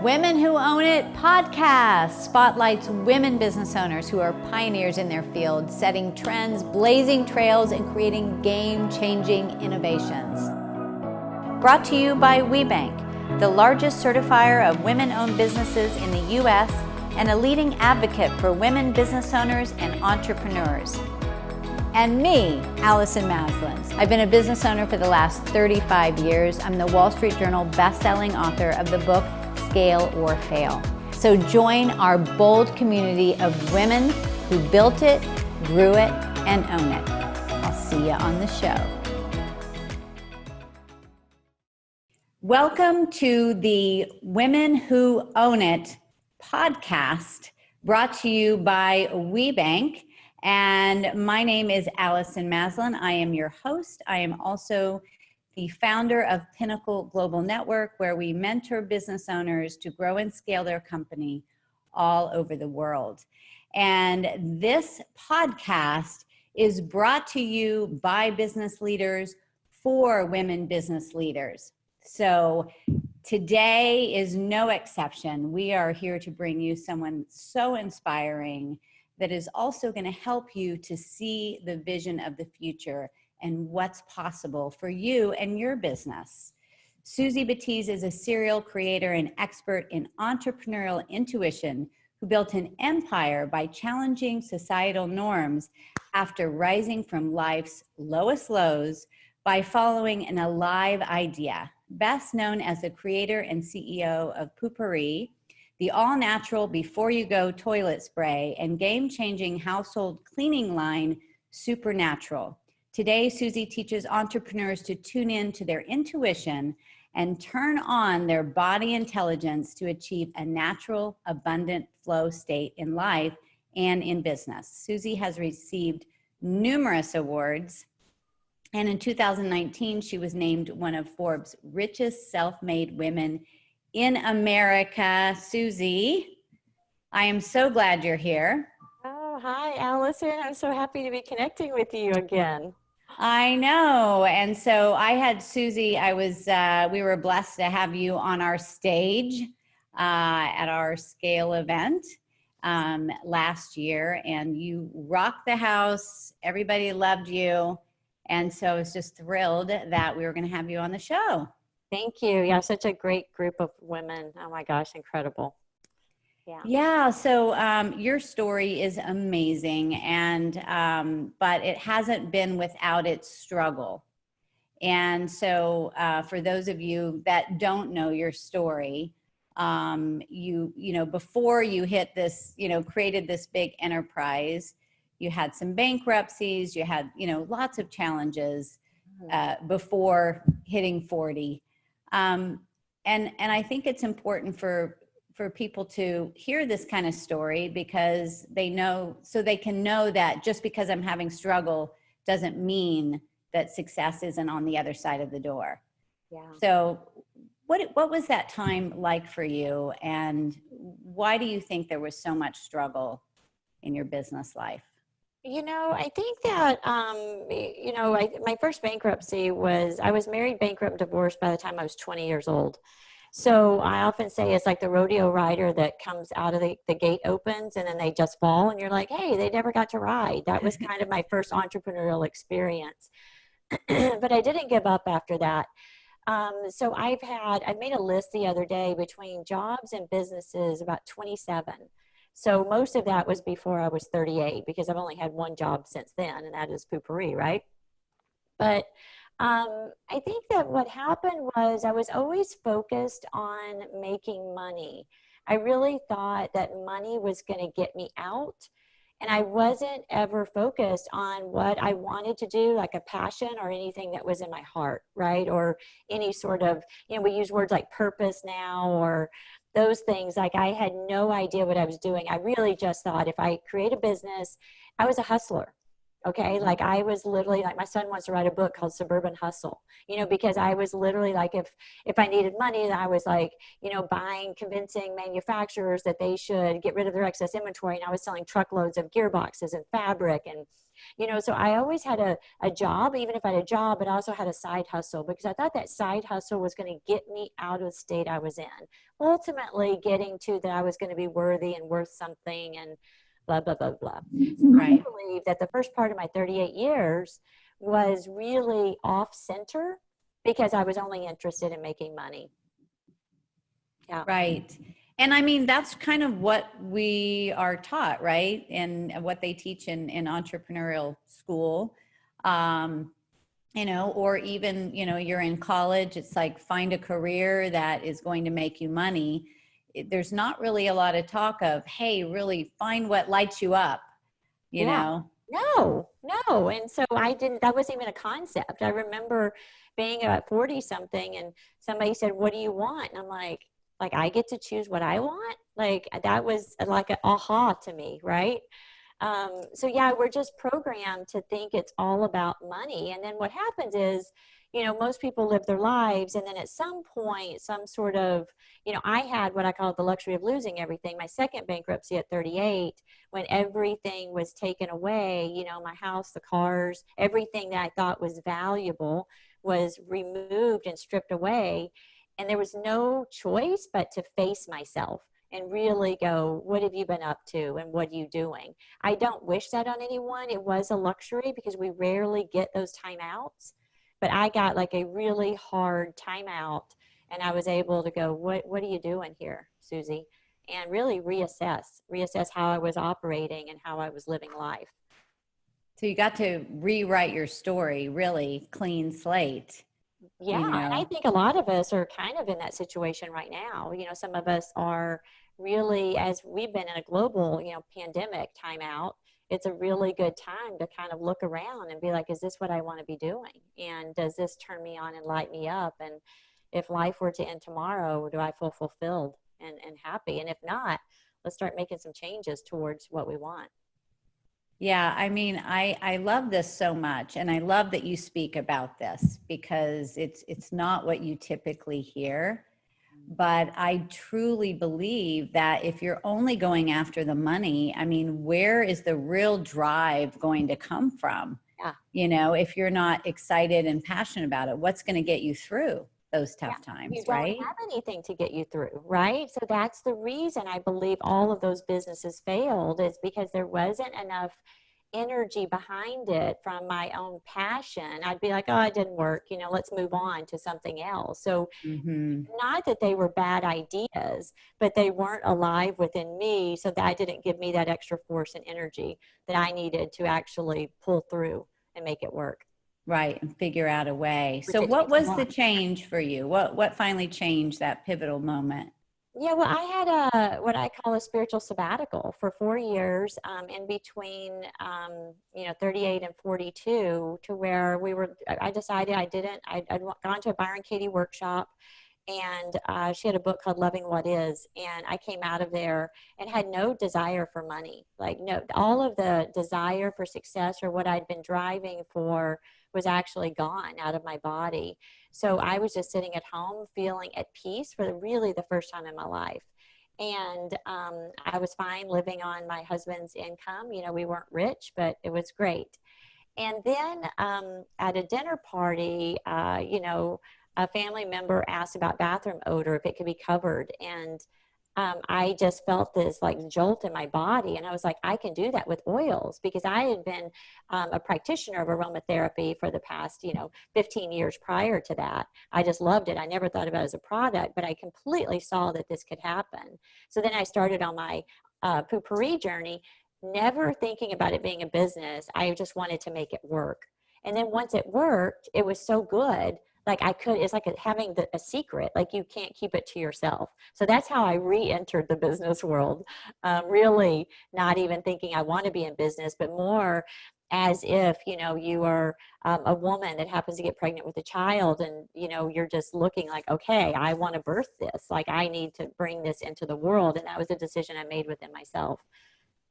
Women Who Own It podcast spotlights women business owners who are pioneers in their field, setting trends, blazing trails, and creating game-changing innovations. Brought to you by WeBank, the largest certifier of women-owned businesses in the U.S. and a leading advocate for women business owners and entrepreneurs. And me, Allison Maslan. I've been a business owner for the last 35 years. I'm the Wall Street Journal best-selling author of the book Scale or Fail. So join our bold community of women who built it, grew it, and own it. I'll see you on the show. Welcome to the Women Who Own It podcast, brought to you by WeBank. And my name is Allison Maslan. I am your host. I am also the founder of Pinnacle Global Network, where we mentor business owners to grow and scale their company all over the world. And this podcast is brought to you by business leaders for women business leaders. So today is no exception. We are here to bring you someone so inspiring that is also going to help you to see the vision of the future and what's possible for you and your business. Suzy Batiz is a serial creator and expert in entrepreneurial intuition who built an empire by challenging societal norms after rising from life's lowest lows by following an alive idea. Best known as the creator and CEO of Poo Pourri, the all-natural before-you-go toilet spray, and game-changing household cleaning line, Supernatural. Today, Suzy teaches entrepreneurs to tune in to their intuition and turn on their body intelligence to achieve a natural, abundant flow state in life and in business. Suzy has received numerous awards, and in 2019, she was named one of Forbes' richest self-made women in America. Suzy, I am so glad you're here. Oh, hi, Allison. I'm so happy to be connecting with you again. I know. And so I had Suzy, we were blessed to have you on our stage at our Scale event last year, and you rocked the house. Everybody loved you. And so I was just thrilled that we were going to have you on the show. Thank you. Yeah, such a great group of women. Oh my gosh, incredible. Yeah. So your story is amazing, and but it hasn't been without its struggle. And so for those of you that don't know your story, you know, before you hit this, you know, created this big enterprise, you had some bankruptcies, you had, you know, lots of challenges before hitting 40. And I think it's important for people to hear this kind of story, because they know, so they can know that just because I'm having struggle doesn't mean that success isn't on the other side of the door. Yeah. So what was that time like for you, and why do you think there was so much struggle in your business life? You know, I think that, you know, my first bankruptcy was, I was married, bankrupt, divorced by the time I was 20 years old. So I often say it's like the rodeo rider that comes out of the gate opens and then they just fall and you're like, hey, they never got to ride. That was kind of my first entrepreneurial experience. But I didn't give up after that. So I made a list the other day between jobs and businesses, about 27. So most of that was before I was 38, because I've only had one job since then, and that is Poo Pourri, right? But I think that what happened was I was always focused on making money. I really thought that money was going to get me out, and I wasn't ever focused on what I wanted to do, like a passion or anything that was in my heart, right? Or any sort of, you know, we use words like purpose now, or those things. Like, I had no idea what I was doing. I really just thought if I create a business, I was a hustler. Okay. Like I was literally like, my son wants to write a book called Suburban Hustle, because I was literally like, if I needed money, then I was like, convincing manufacturers that they should get rid of their excess inventory. And I was selling truckloads of gearboxes and fabric. And, so I always had a job, even if I had a job, but I also had a side hustle because I thought that side hustle was going to get me out of the state I was in. Ultimately getting to that I was going to be worthy and worth something and blah, blah, blah, blah. So Right. I believe that the first part of my 38 years was really off center because I was only interested in making money. Yeah. Right. And I mean, that's kind of what we are taught, right? And what they teach in entrepreneurial school. Or even, you're in college, it's like find a career that is going to make you money. There's not really a lot of talk of, hey, really find what lights you up, you Yeah. know? No. And so that wasn't even a concept. I remember being about 40 something and somebody said, what do you want? And I'm like, I get to choose what I want. Like that was like an aha to me. Right. So yeah, we're just programmed to think it's all about money. And then what happens is, most people live their lives. And then at some point, some sort of, I had what I call the luxury of losing everything. My second bankruptcy at 38, when everything was taken away, my house, the cars, everything that I thought was valuable was removed and stripped away. And there was no choice but to face myself and really go, what have you been up to and what are you doing? I don't wish that on anyone. It was a luxury because we rarely get those timeouts. But I got like a really hard timeout and I was able to go, what are you doing here, Suzy? And really reassess how I was operating and how I was living life. So you got to rewrite your story, really clean slate. Yeah, and I think a lot of us are kind of in that situation right now. Some of us are really, as we've been in a global, pandemic timeout, it's a really good time to kind of look around and be like, is this what I want to be doing? And does this turn me on and light me up? And if life were to end tomorrow, do I feel fulfilled and happy? And if not, let's start making some changes towards what we want. Yeah, I mean, I love this so much, and I love that you speak about this because it's not what you typically hear. But I truly believe that if you're only going after the money, I mean, where is the real drive going to come from? Yeah. If you're not excited and passionate about it, what's going to get you through those tough times, You don't right? have anything to get you through, right? So that's the reason I believe all of those businesses failed is because there wasn't enough energy behind it from my own passion. I'd be like, oh, it didn't work, let's move on to something else. So not that they were bad ideas, but they weren't alive within me. So that didn't give me that extra force and energy that I needed to actually pull through and make it work. Right, and figure out a way. So what was the change for you? What finally changed that pivotal moment? Yeah, well, I had what I call a spiritual sabbatical for 4 years in between, 38 and 42 to where I decided I'd gone to a Byron Katie workshop and she had a book called Loving What Is. And I came out of there and had no desire for money. Like no, all of the desire for success or what I'd been driving for was actually gone out of my body. So I was just sitting at home feeling at peace for really the first time in my life. And I was fine living on my husband's income. We weren't rich, but it was great. And then at a dinner party, a family member asked about bathroom odor, if it could be covered. And I just felt this like jolt in my body. And I was like, I can do that with oils because I had been a practitioner of aromatherapy for the past, 15 years prior to that. I just loved it. I never thought about it as a product, but I completely saw that this could happen. So then I started on my Poo Pourri journey, never thinking about it being a business. I just wanted to make it work. And then once it worked, it was so good. Like it's like having a secret, like you can't keep it to yourself. So that's how I re-entered the business world. Really not even thinking I want to be in business, but more as if, you are a woman that happens to get pregnant with a child and, you're just looking like, okay, I want to birth this. Like I need to bring this into the world. And that was a decision I made within myself.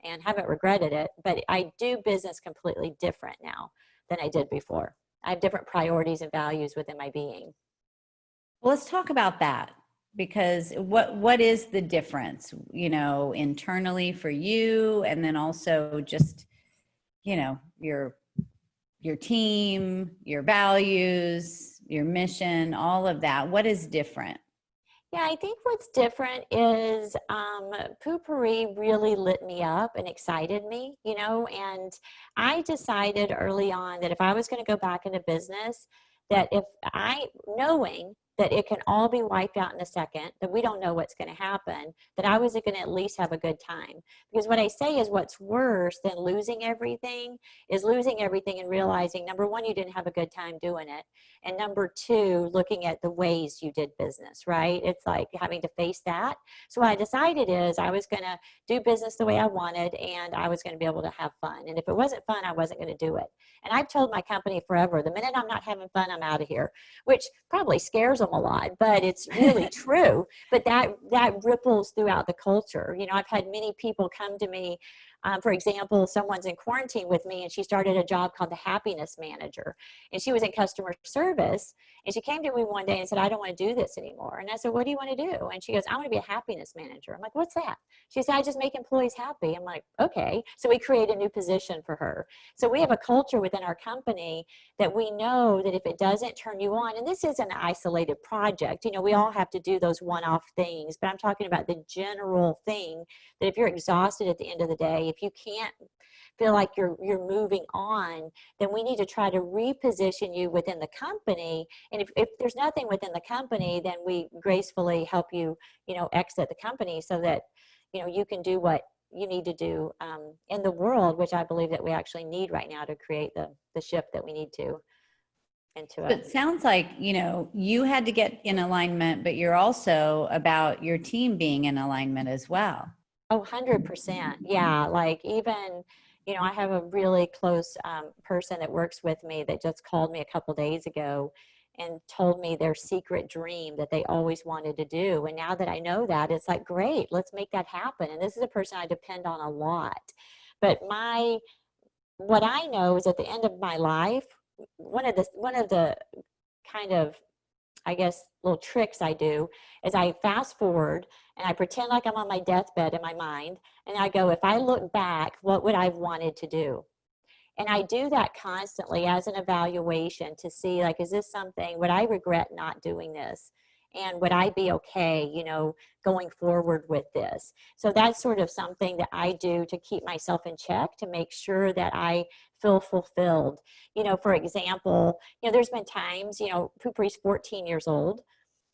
and haven't regretted it, but I do business completely different now than I did before. I have different priorities and values within my being. Well, let's talk about that, because what is the difference, internally for you, and then also just, your team, your values, your mission, all of that. What is different? Yeah, I think what's different is Poo Pourri really lit me up and excited me, and I decided early on that if I was going to go back into business, that knowing that it can all be wiped out in a second, that we don't know what's going to happen, that I was going to at least have a good time. Because what I say is what's worse than losing everything is losing everything and realizing, number one, you didn't have a good time doing it. And number two, looking at the ways you did business, right? It's like having to face that. So what I decided is I was going to do business the way I wanted, and I was going to be able to have fun. And if it wasn't fun, I wasn't going to do it. And I've told my company forever, the minute I'm not having fun, I'm out of here, which probably scares them a lot, but it's really true. But that ripples throughout the culture. I've had many people come to me. For example, someone's in quarantine with me, and she started a job called the happiness manager, and she was in customer service, and she came to me one day and said, I don't want to do this anymore. And I said, what do you want to do? And she goes, I want to be a happiness manager. I'm like, what's that? She said, I just make employees happy. I'm like, okay. So we create a new position for her. So we have a culture within our company that we know that if it doesn't turn you on, and this is an isolated project, we all have to do those one-off things, but I'm talking about the general thing that if you're exhausted at the end of the day, if you can't feel like you're moving on, then we need to try to reposition you within the company. And if there's nothing within the company, then we gracefully help you, exit the company so that, you can do what you need to do in the world, which I believe that we actually need right now to create the shift that we need to into it. It sounds like, you had to get in alignment, but you're also about your team being in alignment as well. Oh, 100%. Yeah. Like even, I have a really close person that works with me that just called me a couple days ago and told me their secret dream that they always wanted to do. And now that I know that, it's like, great, let's make that happen. And this is a person I depend on a lot. But what I know is at the end of my life, one of the kind of, I guess, little tricks I do is I fast forward and I pretend like I'm on my deathbed in my mind. And I go, if I look back, what would I have wanted to do? And I do that constantly as an evaluation to see, like, is this something, would I regret not doing this? And would I be okay, going forward with this? So that's sort of something that I do to keep myself in check, to make sure that I feel fulfilled. For example, there's been times, Poo Pourri's 14 years old.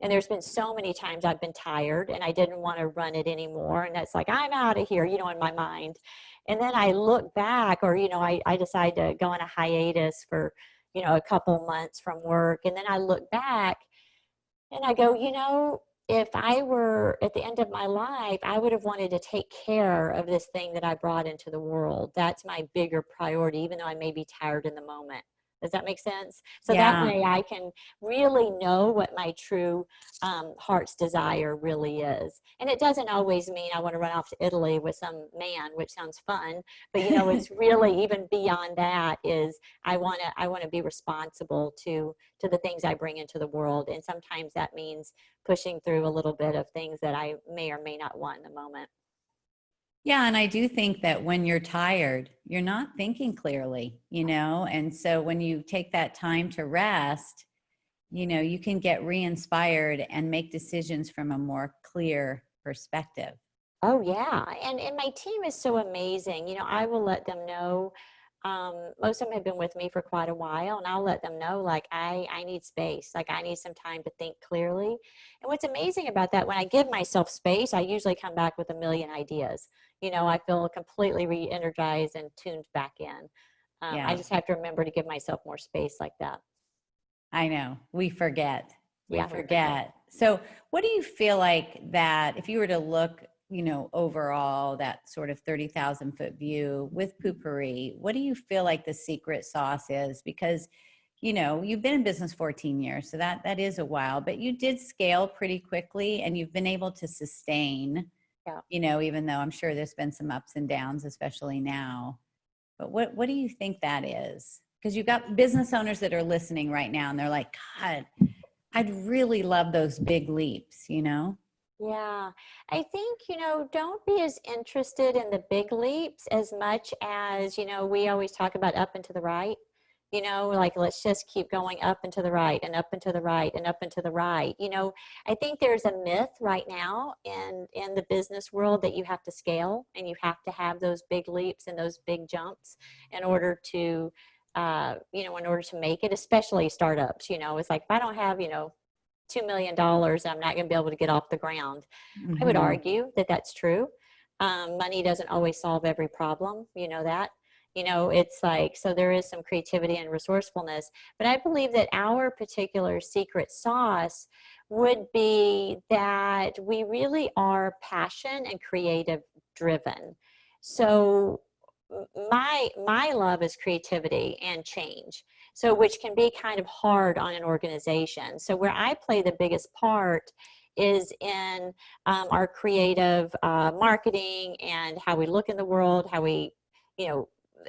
And there's been so many times I've been tired and I didn't want to run it anymore. And that's like, I'm out of here, in my mind. And then I look back, or, I decide to go on a hiatus for, a couple months from work. And then I look back and I go, if I were at the end of my life, I would have wanted to take care of this thing that I brought into the world. That's my bigger priority, even though I may be tired in the moment. Does that make sense? So Yeah. that way I can really know what my true heart's desire really is. And it doesn't always mean I want to run off to Italy with some man, which sounds fun. But, it's really even beyond that is I want to be responsible to the things I bring into the world. And sometimes that means pushing through a little bit of things that I may or may not want in the moment. Yeah. And I do think that when you're tired, you're not thinking clearly, and so when you take that time to rest, you can get re-inspired and make decisions from a more clear perspective. Oh yeah. And my team is so amazing. I will let them know. Most of them have been with me for quite a while, and I'll let them know, like, I need space. Like, I need some time to think clearly. And what's amazing about that, when I give myself space, I usually come back with a million ideas. I feel completely re-energized and tuned back in. Yeah. I just have to remember to give myself more space like that. I know. We forget. We Yeah. forget. So what do you feel like that if you were to look, overall, that sort of 30,000 foot view with Poo Pourri, what do you feel like the secret sauce is? Because, you've been in business 14 years, so that is a while, but you did scale pretty quickly and you've been able to sustain Yeah. you know, even though I'm sure there's been some ups and downs, especially now. But what do you think that is? Because you've got business owners that are listening right now and they're like, God, I'd really love those big leaps, you know? Yeah, I think, don't be as interested in the big leaps as much as, we always talk about up and to the right. Like let's just keep going up and to the right and up and to the right and up and to the right. I think there's a myth right now in the business world that you have to scale and you have to have those big leaps and those big jumps in order to, in order to make it, especially startups. It's like if I don't have, $2 million, I'm not going to be able to get off the ground. I would argue that that's true. Money doesn't always solve every problem. You know that. It's like, so there is some creativity and resourcefulness. But I believe that our particular secret sauce would be that we really are passion and creative driven. So my love is creativity and change. So which can be kind of hard on an organization. So where I play the biggest part is in our creative marketing and how we look in the world, how we,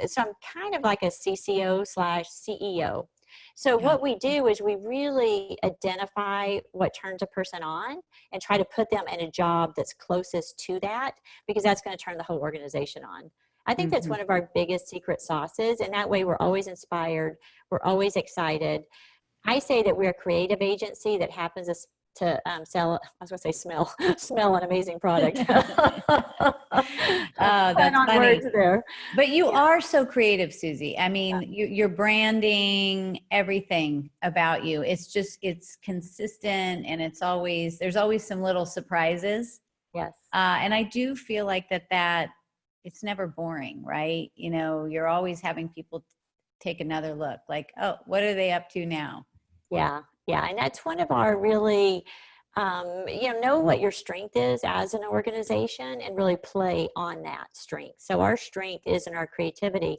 so I'm kind of like a CCO/CEO. So what we do is we really identify what turns a person on and try to put them in a job that's closest to that, because that's going to turn the whole organization on. I think that's one of our biggest secret sauces. And that way we're always inspired. We're always excited. I say that we're a creative agency that happens to sell, I was going to say smell an amazing product. Oh, that's on funny. words there. But you are so creative, Suzy. I mean, your branding, everything about you, it's consistent and there's always some little surprises. Yes. And I do feel like that it's never boring, right? You're always having people take another look like, oh, what are they up to now? Yeah. Yeah. And that's one of our really, know what your strength is as an organization and really play on that strength. So our strength is in our creativity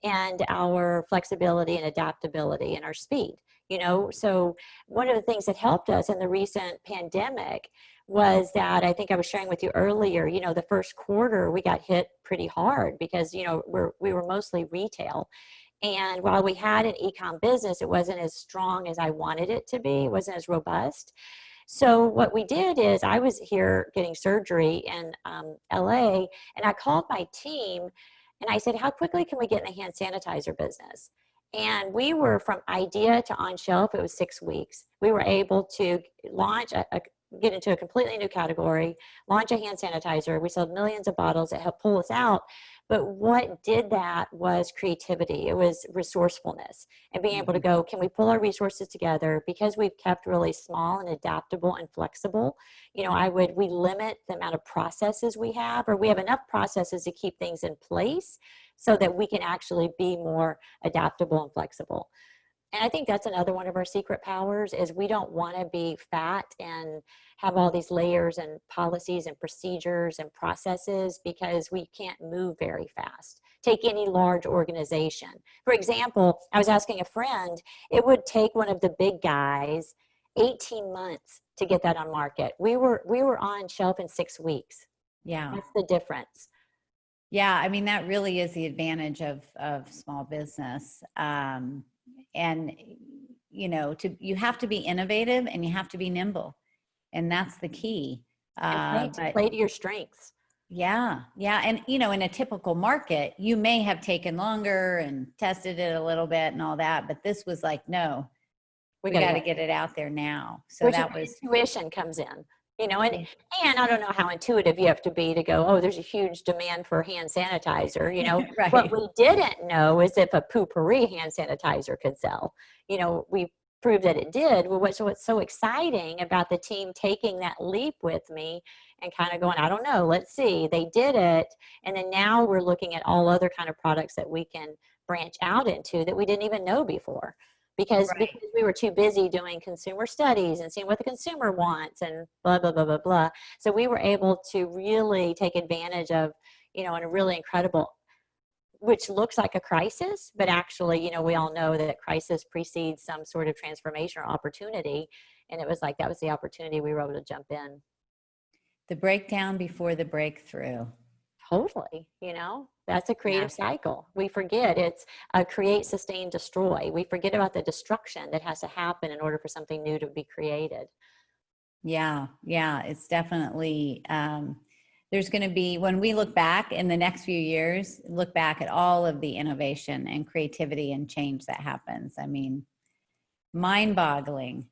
and our flexibility and adaptability and our speed. So one of the things that helped us in the recent pandemic was that I think I was sharing with you earlier, the first quarter we got hit pretty hard because, we were mostly retail. And while we had an e-com business, it wasn't as strong as I wanted it to be. It wasn't as robust. So what we did is I was here getting surgery in LA, and I called my team and I said, how quickly can we get in the hand sanitizer business? And we were from idea to on shelf, it was 6 weeks. We were able to launch get into a completely new category, launch a hand sanitizer. We sold millions of bottles that helped pull us out. But what did that was creativity. It was resourcefulness and being able to go, can we pull our resources together? Because we've kept really small and adaptable and flexible, we limit the amount of processes we have, or we have enough processes to keep things in place so that we can actually be more adaptable and flexible. And I think that's another one of our secret powers is we don't want to be fat and have all these layers and policies and procedures and processes because we can't move very fast. Take any large organization. For example, I was asking a friend, it would take one of the big guys 18 months to get that on market. We were on shelf in 6 weeks. Yeah. That's the difference. Yeah. I mean, that really is the advantage of small business. And you have to be innovative and you have to be nimble, and that's the key. And play to your strengths. Yeah. And in a typical market, you may have taken longer and tested it a little bit and all that, but this was like, no, we got to get it out there now. So which that was intuition comes in. And I don't know how intuitive you have to be to go, oh, there's a huge demand for hand sanitizer. Right. What we didn't know is if a Poo Pourri hand sanitizer could sell. We proved that it did. Well, what's so exciting about the team taking that leap with me and kind of going, I don't know, let's see. They did it. And then now we're looking at all other kind of products that we can branch out into that we didn't even know before. Because we were too busy doing consumer studies and seeing what the consumer wants and blah, blah, blah, blah, blah. So we were able to really take advantage of, in a really incredible, which looks like a crisis, but actually, we all know that crisis precedes some sort of transformation or opportunity. And it was like, that was the opportunity we were able to jump in. The breakdown before the breakthrough. Totally. That's a creative Yeah. cycle. We forget it's create, sustain, destroy. We forget about the destruction that has to happen in order for something new to be created. Yeah. Yeah. It's definitely, there's going to be, when we look back in the next few years, look back at all of the innovation and creativity and change that happens. I mean, mind boggling.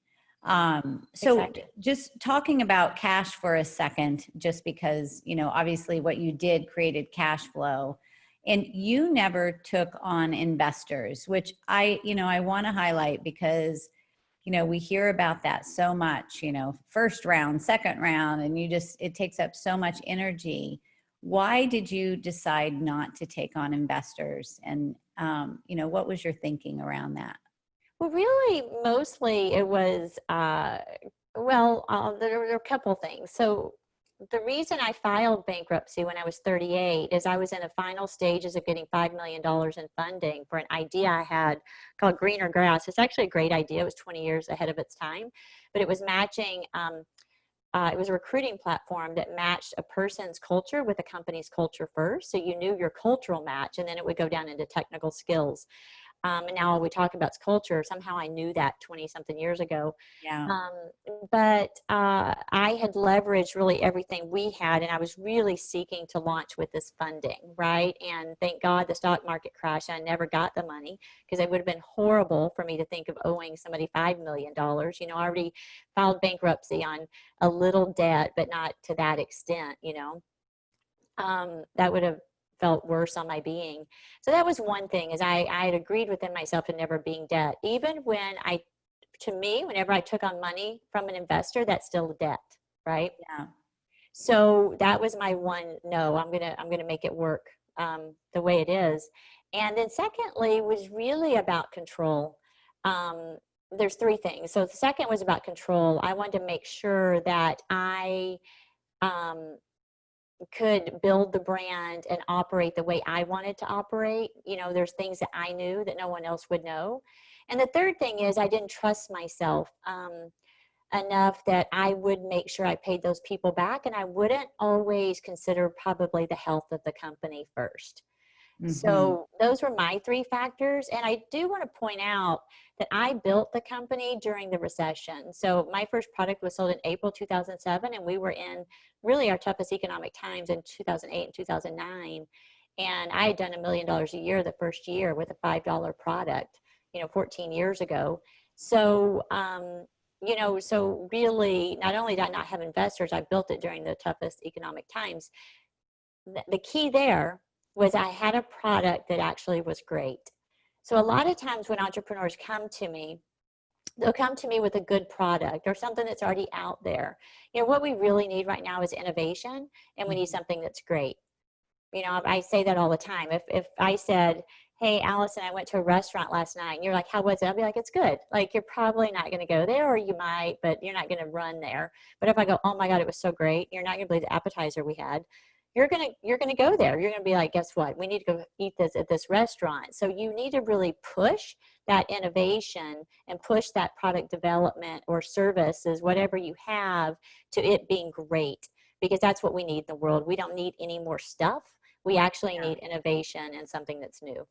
So Exactly. just talking about cash for a second, just because, obviously what you did created cash flow, and you never took on investors, which I want to highlight because, we hear about that so much, first round, second round, and it takes up so much energy. Why did you decide not to take on investors? And, what was your thinking around that? Well, really, mostly it was, there were a couple things. So the reason I filed bankruptcy when I was 38 is I was in the final stages of getting $5 million in funding for an idea I had called Greener Grass. It's actually a great idea. It was 20 years ahead of its time, but it was matching, it was a recruiting platform that matched a person's culture with a company's culture first. So you knew your cultural match, and then it would go down into technical skills. And now we talk about culture. Somehow I knew that 20 something years ago. Yeah. Um, but I had leveraged really everything we had, and I was really seeking to launch with this funding, right? And thank God the stock market crashed. I never got the money because it would have been horrible for me to think of owing somebody $5 million. I already filed bankruptcy on a little debt, but not to that extent, that would have felt worse on my being. So that was one thing, is I had agreed within myself to never being debt. Even whenever I took on money from an investor, that's still debt, right? Yeah. So that was my one, no, I'm gonna make it work the way it is. And then secondly was really about control. There's three things. So the second was about control. I wanted to make sure that I could build the brand and operate the way I wanted to operate. There's things that I knew that no one else would know. And the third thing is I didn't trust myself enough that I would make sure I paid those people back, and I wouldn't always consider probably the health of the company first. Mm-hmm. So those were my three factors. And I do want to point out that I built the company during the recession. So my first product was sold in April 2007, and we were in really our toughest economic times in 2008 and 2009. And I had done $1 million a year the first year with a $5 product, 14 years ago. So, so really, not only did I not have investors, I built it during the toughest economic times. The key there was I had a product that actually was great. So a lot of times when entrepreneurs come to me, they'll come to me with a good product or something that's already out there. What we really need right now is innovation, and we need something that's great. I say that all the time. If I said, hey, Allison, I went to a restaurant last night, and you're like, how was it? I'll be like, it's good. Like, you're probably not going to go there, or you might, but you're not going to run there. But if I go, oh my God, it was so great, you're not going to believe the appetizer we had. You're gonna go there. You're gonna be like, guess what? We need to go eat this at this restaurant. So you need to really push that innovation and push that product development or services, whatever you have, to it being great, because that's what we need in the world. We don't need any more stuff. We actually need innovation and something that's new.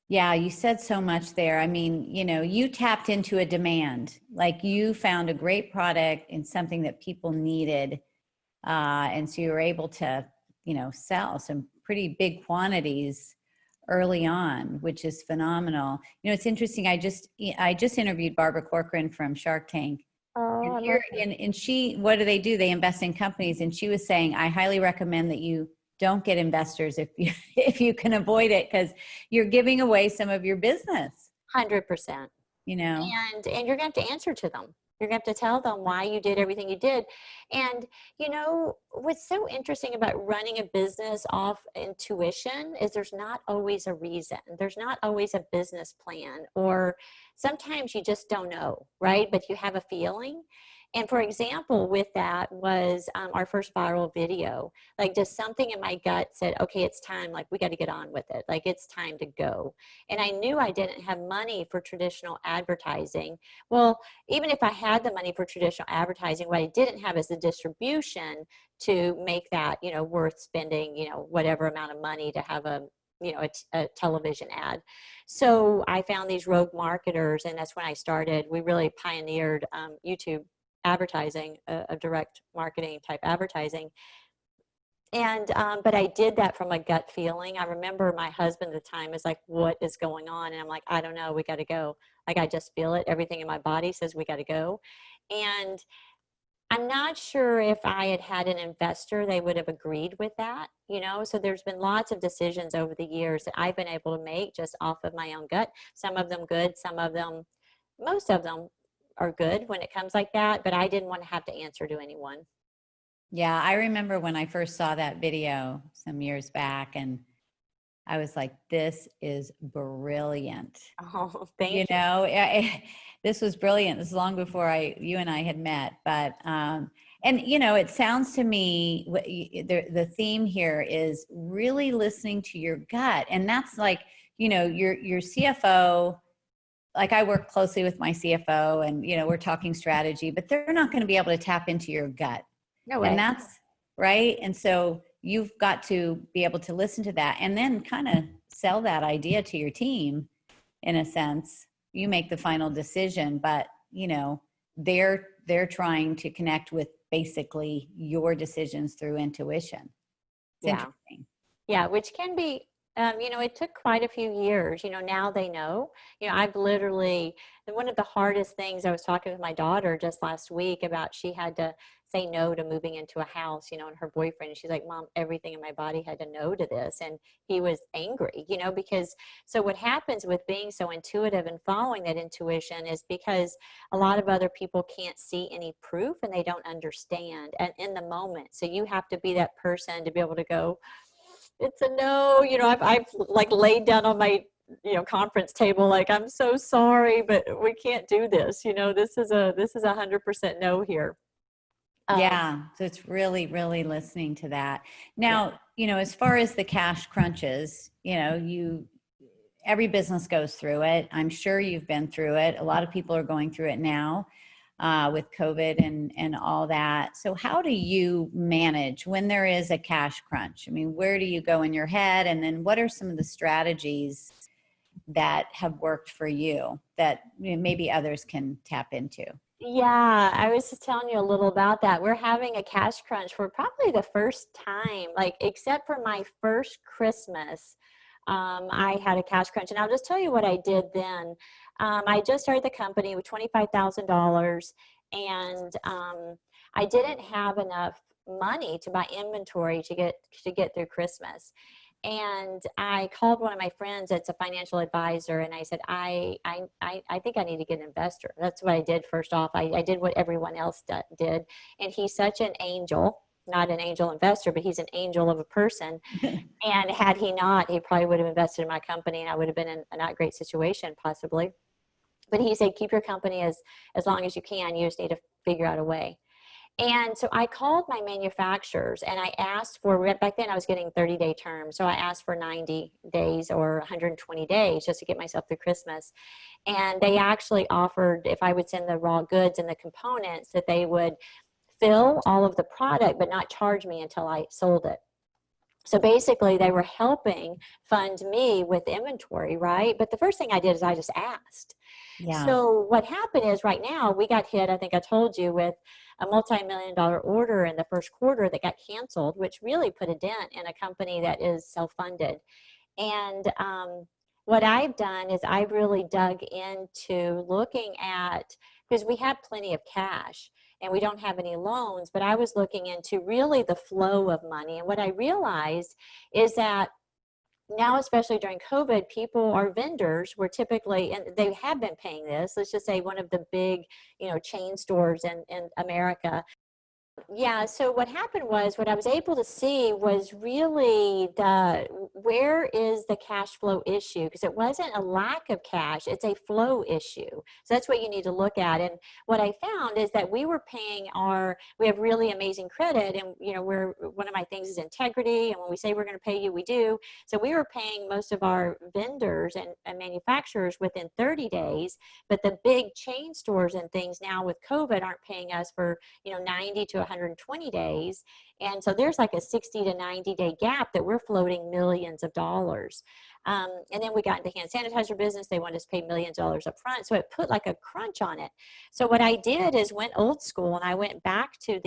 Yeah, you said so much there. I mean, you tapped into a demand. Like, you found a great product and something that people needed. And so you were able to, sell some pretty big quantities early on, which is phenomenal. It's interesting. I just interviewed Barbara Corcoran from Shark Tank. Oh, And I here, love that. and she, what do? They invest in companies. And she was saying, I highly recommend that you don't get investors if you, if you can avoid it, because you're giving away some of your business, 100%. you know? And you're going to have to answer to them. You're going to have to tell them why you did everything you did. And what's so interesting about running a business off intuition is there's not always a reason. There's not always a business plan, or sometimes you just don't know, right? But you have a feeling. And for example, with that was our first viral video. Like just something in my gut said, okay, it's time, like we got to get on with it. Like it's time to go. And I knew I didn't have money for traditional advertising. Well, even if I had the money for traditional advertising, what I didn't have is the distribution to make that, worth spending, whatever amount of money to have a television ad. So I found these rogue marketers, and that's when I started. We really pioneered YouTube advertising, a direct marketing type advertising. And but I did that from a gut feeling. I remember my husband at the time was like, what is going on? And I'm like, I don't know, we got to go. Like I just feel it. Everything in my body says we got to go. And I'm not sure if I had had an investor, they would have agreed with that, So there's been lots of decisions over the years that I've been able to make just off of my own gut. Some of them good, some of them, most of them are good when it comes like that, but I didn't want to have to answer to anyone. Yeah, I remember when I first saw that video some years back, and I was like, this is brilliant. Oh, thank you. This was brilliant. This is long before you and I had met, but, and it sounds to me, the theme here is really listening to your gut. And that's like, your CFO, like I work closely with my CFO and, we're talking strategy, but they're not going to be able to tap into your gut. No way. And that's right. And so you've got to be able to listen to that and then kind of sell that idea to your team. In a sense, you make the final decision, but they're trying to connect with basically your decisions through intuition. It's interesting. Yeah, which can be, it took quite a few years. Now they know. I've literally, one of the hardest things, I was talking with my daughter just last week about, she had to say no to moving into a house, and her boyfriend, and she's like, Mom, everything in my body had to no to this. And he was angry, because, so what happens with being so intuitive and following that intuition is because a lot of other people can't see any proof and they don't understand and in the moment. So you have to be that person to be able to go, it's a no. I've like laid down on my conference table, like, I'm so sorry, but we can't do this. This is 100% no here. Yeah. So it's really, really listening to that. Now, as far as the cash crunches, every business goes through it. I'm sure you've been through it. A lot of people are going through it now with COVID and all that. So how do you manage when there is a cash crunch? I mean, where do you go in your head? And then what are some of the strategies that have worked for you that maybe others can tap into? Yeah, I was just telling you a little about that. We're having a cash crunch for probably the first time, like, except for my first Christmas. I had a cash crunch, and I'll just tell you what I did then. I just started the company with $25,000, and I didn't have enough money to buy inventory to get through Christmas. And I called one of my friends that's a financial advisor, and I said, I think I need to get an investor. That's what I did first off. I did what everyone else did. And he's such an angel, not an angel investor, but he's an angel of a person. And had he not, he probably would have invested in my company, and I would have been in a not great situation possibly. But he said, keep your company as long as you can. You just need to figure out a way. And so I called my manufacturers, and I asked for, back then I was getting 30-day terms. So I asked for 90 days or 120 days just to get myself through Christmas. And they actually offered, if I would send the raw goods and the components, that they would fill all of the product, but not charge me until I sold it. So basically they were helping fund me with inventory, right? But the first thing I did is I just asked. Yeah. So what happened is right now we got hit, I think I told you, with a multi-million-dollar order in the first quarter that got canceled, which really put a dent in a company that is self-funded. And what I've done is I've really dug into looking at, because we have plenty of cash and we don't have any loans, but I was looking into really the flow of money. And what I realized is that now, especially during COVID, people, our vendors were typically, and they have been paying this, let's just say one of the big, chain stores in America, Yeah, so what happened was what I was able to see was really where is the cash flow issue? Because it wasn't a lack of cash, it's a flow issue. So that's what you need to look at. And what I found is that we were paying we have really amazing credit, and one of my things is integrity. And when we say we're going to pay you, we do. So we were paying most of our vendors and manufacturers within 30 days, but the big chain stores and things now with COVID aren't paying us for 90 to 120 days. And so there's like a 60 to 90 day gap that we're floating millions of dollars. And then we got into hand sanitizer business. They wanted us to pay millions of dollars up front. So it put like a crunch on it. So what I did is went old school, and I went back to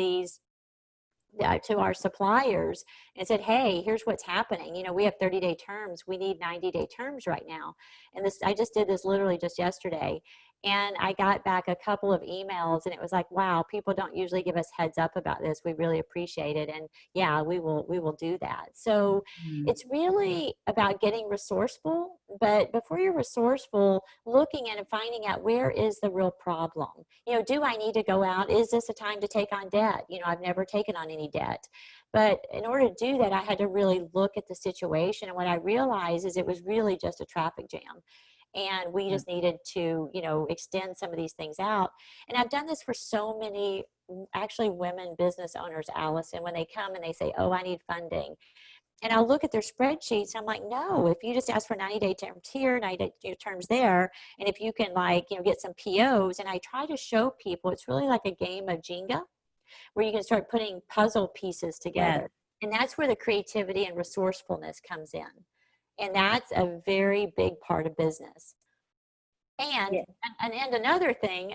to our suppliers and said, hey, here's what's happening. We have 30-day terms. We need 90-day terms right now. And I just did this literally just yesterday. And I got back a couple of emails, and it was like, wow, people don't usually give us heads up about this. We really appreciate it. And yeah, we will do that. So it's really about getting resourceful, but before you're resourceful, looking at and finding out where is the real problem. Do I need to go out? Is this a time to take on debt? I've never taken on any debt. But in order to do that, I had to really look at the situation. And what I realized is it was really just a traffic jam. And we just needed to, extend some of these things out. And I've done this for so many, actually, women business owners, Allison, when they come and they say, oh, I need funding. And I'll look at their spreadsheets. And I'm like, no, if you just ask for 90-day terms here, 90-day terms there, and if you can get some POs. And I try to show people it's really like a game of Jenga, where you can start putting puzzle pieces together. Yes. And that's where the creativity and resourcefulness comes in. And that's a very big part of business. And another thing,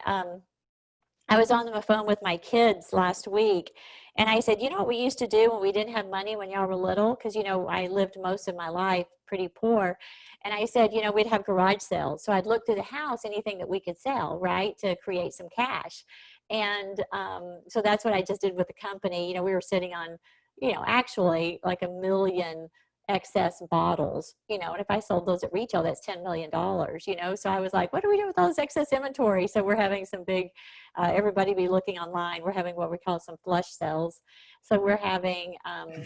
I was on the phone with my kids last week, and I said, what we used to do when we didn't have money when y'all were little, because, I lived most of my life pretty poor. And I said, we'd have garage sales. So I'd look through the house, anything that we could sell, right, to create some cash. And so that's what I just did with the company. We were sitting on, actually like 1 million excess bottles, and if I sold those at retail, that's $10 million, so I was like, what do we do with all this excess inventory? So we're having some big, everybody be looking online, we're having what we call some flush sales. So we're having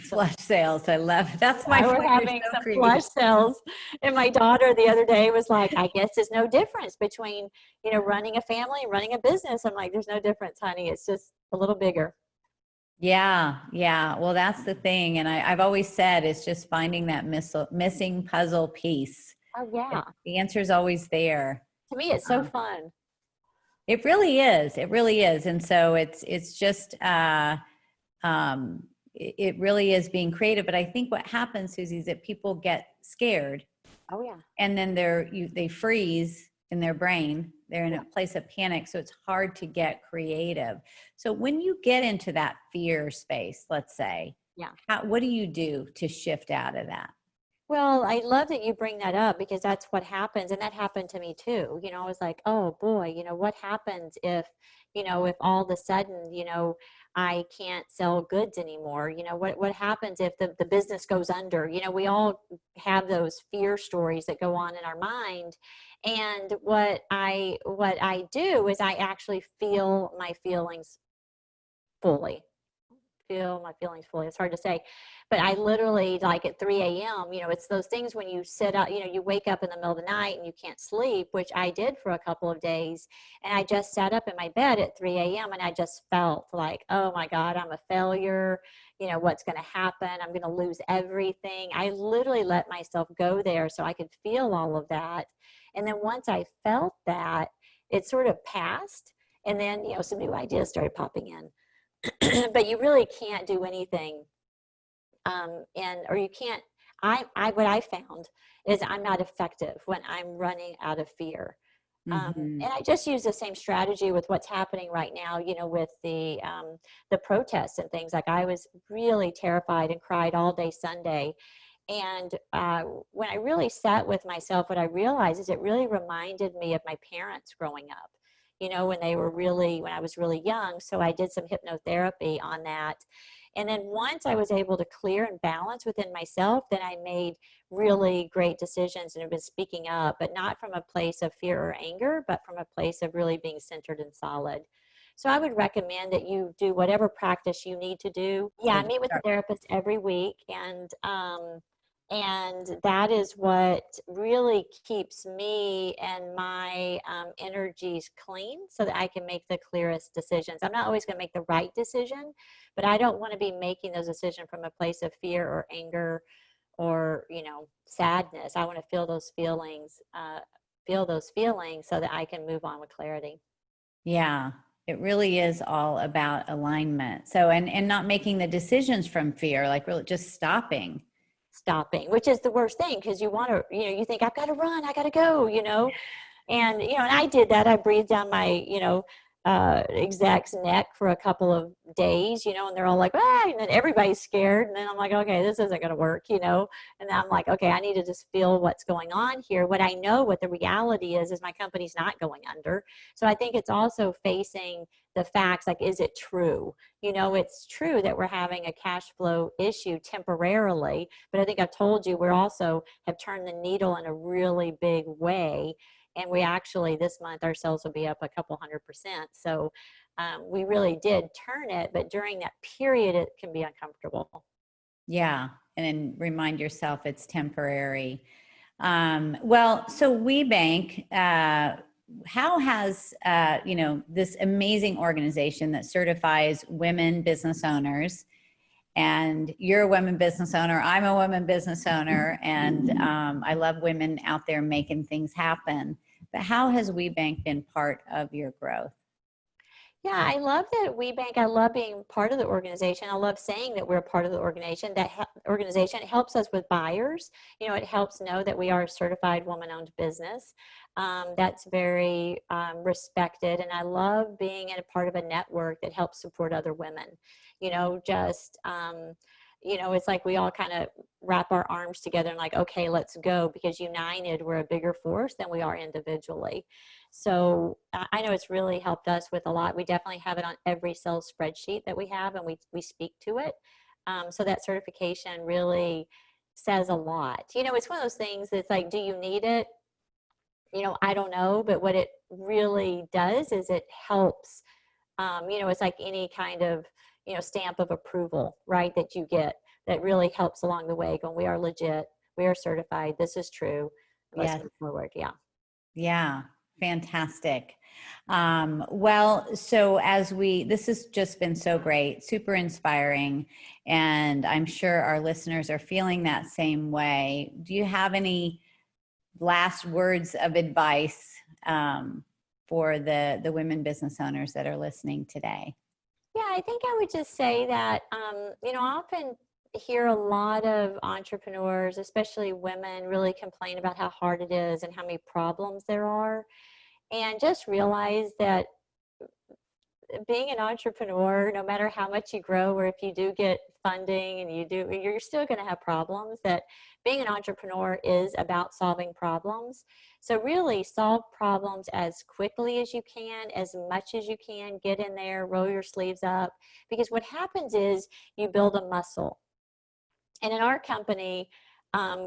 flush sales. I love it. That's my we're having some flush sales. And my daughter the other day was like, I guess there's no difference between running a family and running a business. I'm like, there's no difference, honey, it's just a little bigger. Yeah. Well, that's the thing. And I've always said it's just finding that missing puzzle piece. Oh, yeah. The answer is always there. To me, it's so fun. It really is. It really is. And so it's just, it really is being creative. But I think what happens, Suzy, is that people get scared. Oh, yeah. And then they freeze in their brain. They're in a place of panic. So it's hard to get creative. So when you get into that fear space, let's say, what do you do to shift out of that? Well, I love that you bring that up, because that's what happens. And that happened to me too. I was like, oh boy, what happens if all of a sudden, I can't sell goods anymore? What happens if the business goes under? We all have those fear stories that go on in our mind. And what I do is I actually feel my feelings fully. It's hard to say, but I literally, like at 3 a.m., it's those things when you sit up, you wake up in the middle of the night and you can't sleep, which I did for a couple of days. And I just sat up in my bed at 3 a.m. and I just felt like, oh my God, I'm a failure. What's going to happen? I'm going to lose everything. I literally let myself go there so I could feel all of that. And then once I felt that, it sort of passed. And then, some new ideas started popping in. But you really can't do anything. Or you can't, what I found is I'm not effective when I'm running out of fear. And I just use the same strategy with what's happening right now, with the protests and things. Like, I was really terrified and cried all day Sunday. And when I really sat with myself, what I realized is it really reminded me of my parents growing up, when I was really young. So I did some hypnotherapy on that. And then once I was able to clear and balance within myself, then I made really great decisions and have been speaking up, but not from a place of fear or anger, but from a place of really being centered and solid. So I would recommend that you do whatever practice you need to do. Yeah, I meet with a therapist every week, and that is what really keeps me and my energies clean so that I can make the clearest decisions. I'm not always going to make the right decision, but I don't want to be making those decisions from a place of fear or anger or, sadness. I want to feel those feelings so that I can move on with clarity. Yeah, it really is all about alignment. So, and not making the decisions from fear, like really just stopping, which is the worst thing, because you want to, you think, I've got to run, I got to go, and and I did that. I breathed down my exec's neck for a couple of days, and they're all like, ah, and then everybody's scared, and then I'm like, okay, this isn't going to work, and then I'm like, okay, I need to just feel what's going on here. What I know, what the reality is my company's not going under. So I think it's also facing the facts, like, is it true? It's true that we're having a cash flow issue temporarily, but I think I've told you, we're also have turned the needle in a really big way. And we actually, this month, our sales will be up a couple 100%. So we really did turn it, but during that period, it can be uncomfortable. Yeah. And then remind yourself it's temporary. Well, so WeBank, how has, this amazing organization that certifies women business owners, and you're a women business owner, I'm a women business owner, and I love women out there making things happen. But how has WeBank been part of your growth? Yeah, I love that WeBank. I love being part of the organization. I love saying that we're a part of the organization. Organization, it helps us with buyers. It helps know that we are a certified woman-owned business. That's very respected, and I love being in a part of a network that helps support other women. It's like we all kind of wrap our arms together and like, okay, let's go, because united, we're a bigger force than we are individually. So I know it's really helped us with a lot. We definitely have it on every sales spreadsheet that we have, and we speak to it. So that certification really says a lot. It's one of those things that's like, do you need it? I don't know, but what it really does is it helps. It's like any kind of, stamp of approval, right, that you get, that really helps along the way, going, we are legit, we are certified, this is true, let's move forward. Yeah, fantastic. Well, so this has just been so great, super inspiring, and I'm sure our listeners are feeling that same way. Do you have any last words of advice for the women business owners that are listening today? Yeah, I think I would just say that, I often hear a lot of entrepreneurs, especially women, really complain about how hard it is and how many problems there are. And just realize that being an entrepreneur, no matter how much you grow, or if you do get funding and you're still going to have problems, that being an entrepreneur is about solving problems. So really solve problems as quickly as you can, as much as you can, get in there, roll your sleeves up, because what happens is you build a muscle. And in our company,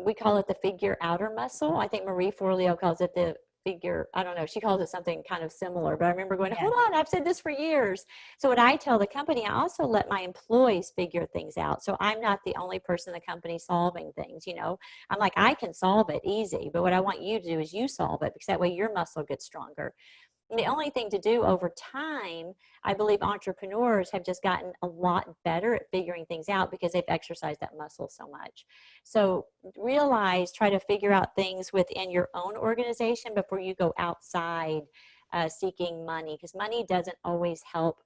we call it the figure outer muscle. I think Marie Forleo calls it the figure, I don't know, she calls it something kind of similar, but I remember going, hold on, I've said this for years. So what I tell the company, I also let my employees figure things out. So I'm not the only person in the company solving things, I'm like, I can solve it easy, but what I want you to do is you solve it, because that way your muscle gets stronger. And the only thing to do over time, I believe entrepreneurs have just gotten a lot better at figuring things out because they've exercised that muscle so much. So try to figure out things within your own organization before you go outside seeking money, because money doesn't always help,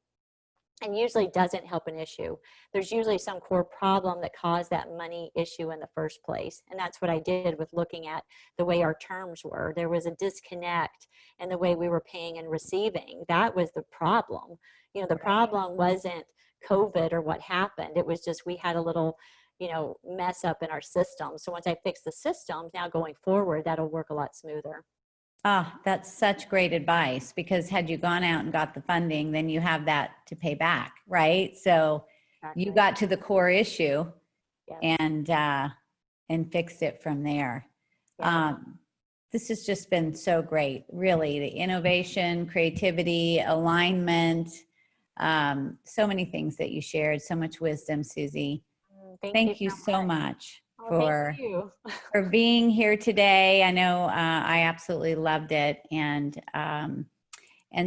and usually doesn't help an issue. There's usually some core problem that caused that money issue in the first place. And that's what I did with looking at the way our terms were. There was a disconnect in the way we were paying and receiving. That was the problem. The problem wasn't COVID or what happened. It was just we had a little, mess up in our system. So once I fix the systems, now going forward, that'll work a lot smoother. Ah, that's such great advice, because had you gone out and got the funding, then you have that to pay back, right? So Exactly. you got to the core issue Yep. and fixed it from there. Yep. This has just been so great, really. The innovation, creativity, alignment, So many things that you shared, so much wisdom, Suzy. Thank you Thank you so so much. much Oh, for thank you. for being here today. I know I absolutely loved it. And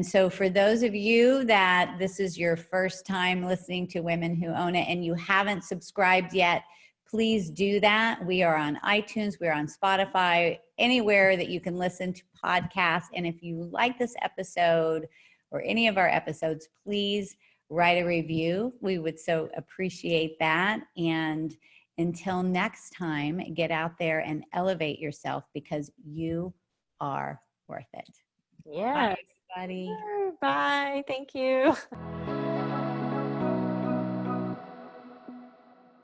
so for those of you that this is your first time listening to Women Who Own It and you haven't subscribed yet, please do that. We are on iTunes, we're on Spotify, anywhere that you can listen to podcasts. And if you like this episode or any of our episodes, please write a review. We would so appreciate that. And until next time, get out there and elevate yourself because you are worth it. Yeah. Bye, everybody. Bye. Thank you.